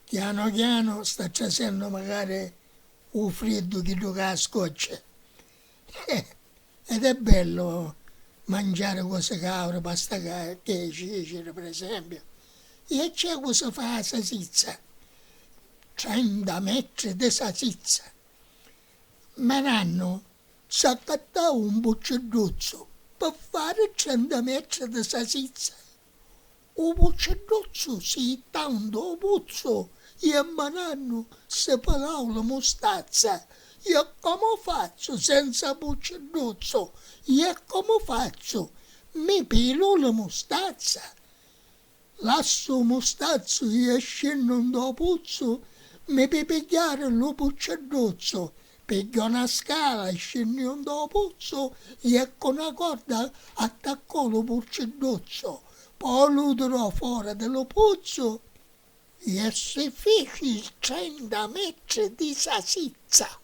Piano piano sta facendo magari un freddo che tocca a scoccia. Ed è bello mangiare cose cavolo, pasta che cicere per esempio. E c'è cosa fa la salsiccia, 30 metri di salsiccia. Ma hanno s'accattava un bucciarduzzo per fare 30 metri di salsiccia. Un bucciarduzzo si tanto puzzo e manano separava la mostazza. E come faccio senza bucciarduzzo? E come faccio? Mi pelo la mostazza. Lascio mostazzo e scendo da puzzo, mi per pigliare lo bucciarduzzo. Piglio una scala, scendo da puzzo e con una corda attacco lo bucciarduzzo. Poi lo tirò fuori dello pozzo e si fece 30 metri di salsiccia.